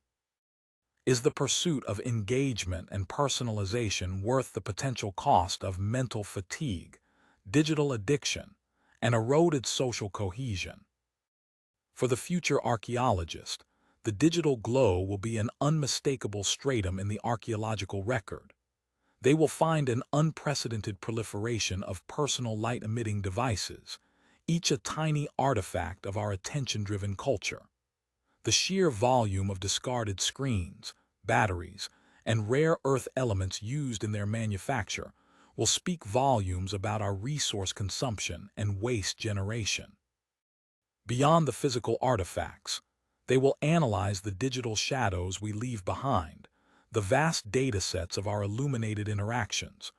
Is the pursuit of engagement and personalization worth the potential cost of mental fatigue, digital addiction, and eroded social cohesion? For the future archaeologist, the digital glow will be an unmistakable stratum in the archaeological record. They will find an unprecedented proliferation of personal light-emitting devices, each a tiny artifact of our attention-driven culture. The sheer volume of discarded screens, batteries, and rare earth elements used in their manufacture will speak volumes about our resource consumption and waste generation. Beyond the physical artifacts, they will analyze the digital shadows we leave behind, the vast data sets of our illuminated interactions,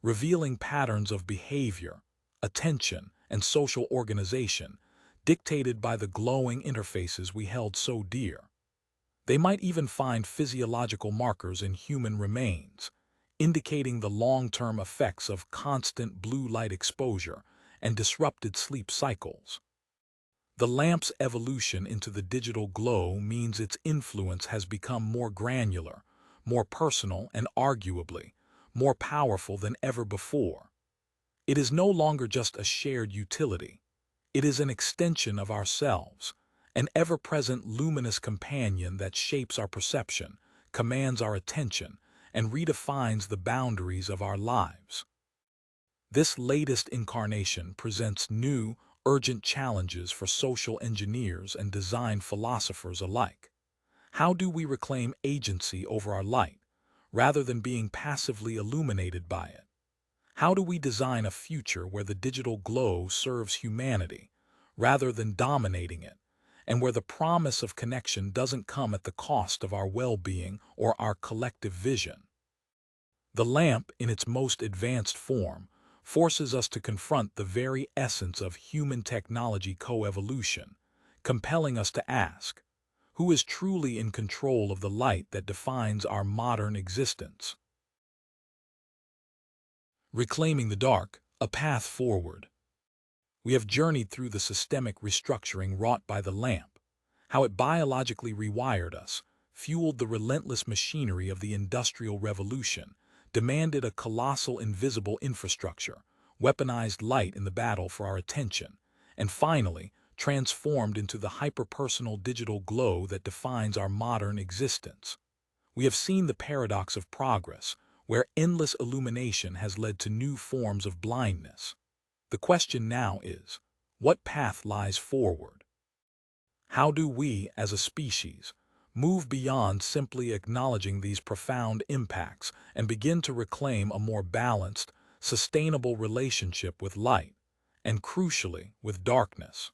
revealing patterns of behavior, attention, and social organization dictated by the glowing interfaces we held so dear. They might even find physiological markers in human remains, indicating the long-term effects of constant blue light exposure and disrupted sleep cycles. The lamp's evolution into the digital glow means its influence has become more granular, more personal, and arguably more powerful than ever before. It is no longer just a shared utility. It is an extension of ourselves, an ever-present luminous companion that shapes our perception, commands our attention, and redefines the boundaries of our lives. This latest incarnation presents new, urgent challenges for social engineers and design philosophers alike. How do we reclaim agency over our light, rather than being passively illuminated by it? How do we design a future where the digital glow serves humanity, rather than dominating it, and where the promise of connection doesn't come at the cost of our well-being or our collective vision? The lamp, in its most advanced form, forces us to confront the very essence of human-technology coevolution, compelling us to ask, who is truly in control of the light that defines our modern existence? Reclaiming the dark, a path forward. We have journeyed through the systemic restructuring wrought by the lamp, how it biologically rewired us, fueled the relentless machinery of the Industrial Revolution, demanded a colossal invisible infrastructure, weaponized light in the battle for our attention, and finally transformed into the hyper-personal digital glow that defines our modern existence. We have seen the paradox of progress, where endless illumination has led to new forms of blindness. The question now is, what path lies forward? How do we, as a species, move beyond simply acknowledging these profound impacts and begin to reclaim a more balanced, sustainable relationship with light, and crucially, with darkness?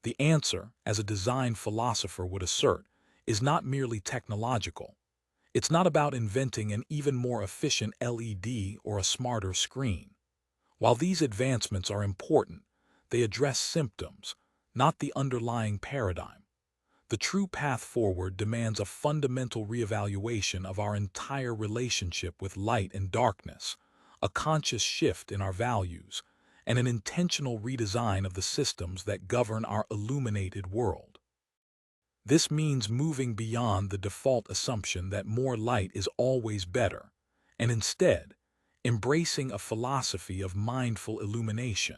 The answer, as a design philosopher would assert, is not merely technological. It's not about inventing an even more efficient LED or a smarter screen. While these advancements are important, they address symptoms, not the underlying paradigm. The true path forward demands a fundamental reevaluation of our entire relationship with light and darkness, a conscious shift in our values, and an intentional redesign of the systems that govern our illuminated world. This means moving beyond the default assumption that more light is always better, and instead, embracing a philosophy of mindful illumination.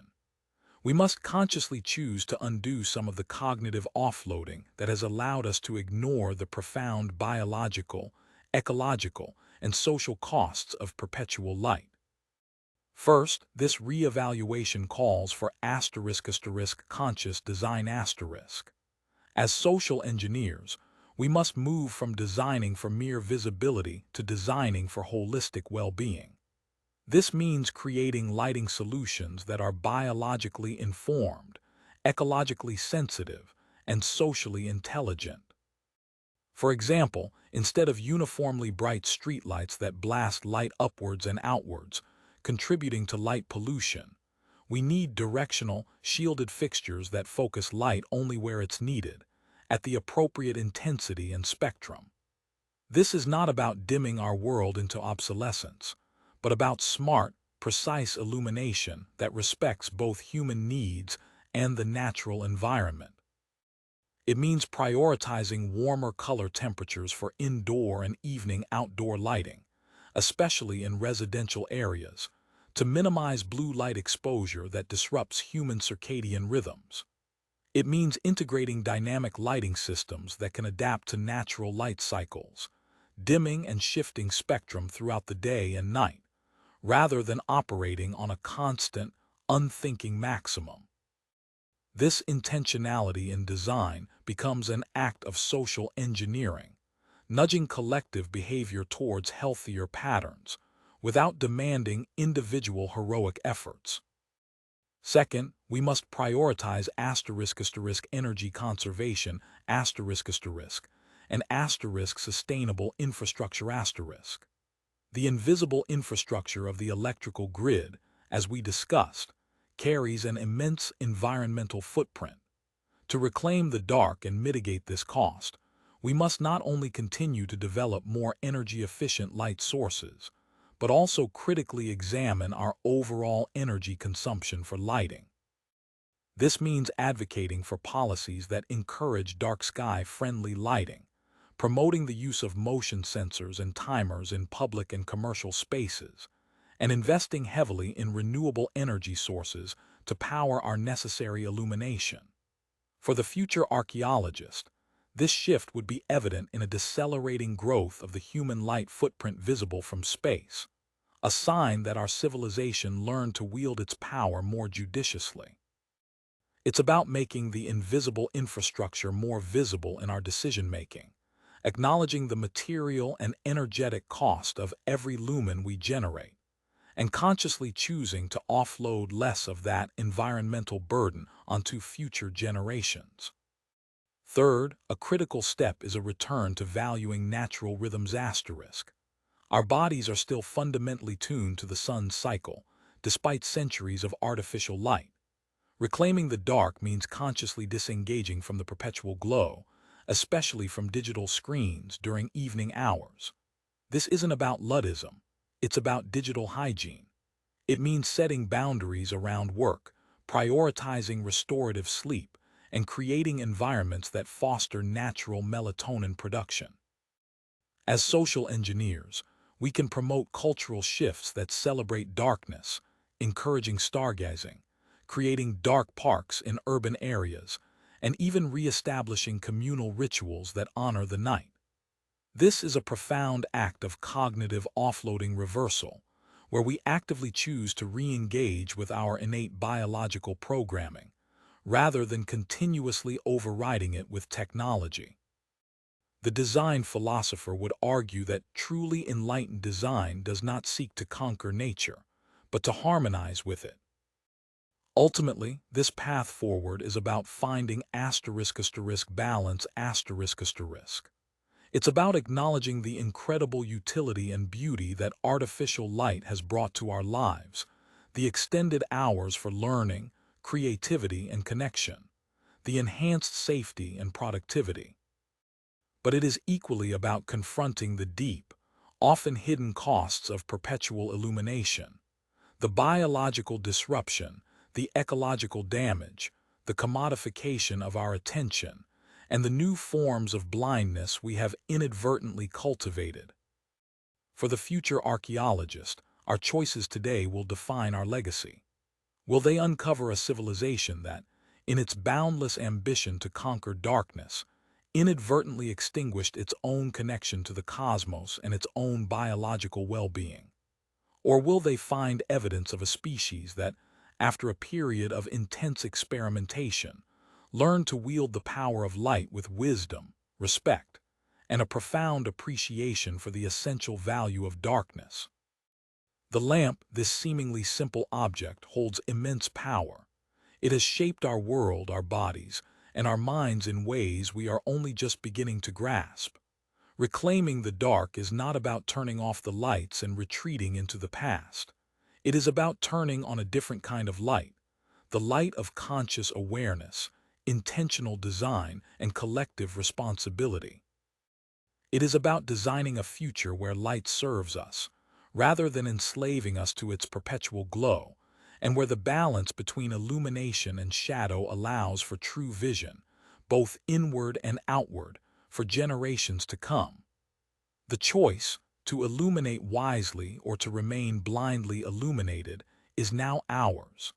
We must consciously choose to undo some of the cognitive offloading that has allowed us to ignore the profound biological, ecological, and social costs of perpetual light. First, this reevaluation calls for conscious design. As social engineers, we must move from designing for mere visibility to designing for holistic well-being. This means creating lighting solutions that are biologically informed, ecologically sensitive, and socially intelligent. For example, instead of uniformly bright streetlights that blast light upwards and outwards, contributing to light pollution, we need directional, shielded fixtures that focus light only where it's needed, at the appropriate intensity and spectrum. This is not about dimming our world into obsolescence, but about smart, precise illumination that respects both human needs and the natural environment. It means prioritizing warmer color temperatures for indoor and evening outdoor lighting, especially in residential areas, to minimize blue light exposure that disrupts human circadian rhythms. It means integrating dynamic lighting systems that can adapt to natural light cycles, dimming and shifting spectrum throughout the day and night, rather than operating on a constant, unthinking maximum. This intentionality in design becomes an act of social engineering, nudging collective behavior towards healthier patterns, without demanding individual heroic efforts. Second, we must prioritize energy conservation and sustainable infrastructure. The invisible infrastructure of the electrical grid, as we discussed, carries an immense environmental footprint. To reclaim the dark and mitigate this cost, We must not only continue to develop more energy-efficient light sources, but also critically examine our overall energy consumption for lighting. This means advocating for policies that encourage dark sky-friendly lighting, promoting the use of motion sensors and timers in public and commercial spaces, and investing heavily in renewable energy sources to power our necessary illumination. For the future archaeologist, this shift would be evident in a decelerating growth of the human light footprint visible from space, a sign that our civilization learned to wield its power more judiciously. It's about making the invisible infrastructure more visible in our decision-making, acknowledging the material and energetic cost of every lumen we generate, and consciously choosing to offload less of that environmental burden onto future generations. Third, a critical step is a return to valuing natural rhythms asterisk. Our bodies are still fundamentally tuned to the sun's cycle, despite centuries of artificial light. Reclaiming the dark means consciously disengaging from the perpetual glow, especially from digital screens during evening hours. This isn't about Luddism, it's about digital hygiene. It means setting boundaries around work, prioritizing restorative sleep, and creating environments that foster natural melatonin production. As social engineers, we can promote cultural shifts that celebrate darkness, encouraging stargazing, creating dark parks in urban areas, and even re-establishing communal rituals that honor the night. This is a profound act of cognitive offloading reversal, where we actively choose to re-engage with our innate biological programming, rather than continuously overriding it with technology. The design philosopher would argue that truly enlightened design does not seek to conquer nature, but to harmonize with it. Ultimately, this path forward is about finding balance. It's about acknowledging the incredible utility and beauty that artificial light has brought to our lives, the extended hours for learning, creativity, and connection, the enhanced safety and productivity. But it is equally about confronting the deep, often hidden costs of perpetual illumination, the biological disruption, the ecological damage, the commodification of our attention, and the new forms of blindness we have inadvertently cultivated. For the future archaeologist, our choices today will define our legacy. Will they uncover a civilization that, in its boundless ambition to conquer darkness, inadvertently extinguished its own connection to the cosmos and its own biological well-being? Or will they find evidence of a species that, after a period of intense experimentation, learned to wield the power of light with wisdom, respect, and a profound appreciation for the essential value of darkness? The lamp, this seemingly simple object, holds immense power. It has shaped our world, our bodies, and our minds in ways we are only just beginning to grasp. Reclaiming the dark is not about turning off the lights and retreating into the past. It is about turning on a different kind of light, the light of conscious awareness, intentional design, and collective responsibility. It is about designing a future where light serves us, rather than enslaving us to its perpetual glow, and where the balance between illumination and shadow allows for true vision, both inward and outward, for generations to come. The choice, to illuminate wisely or to remain blindly illuminated, is now ours.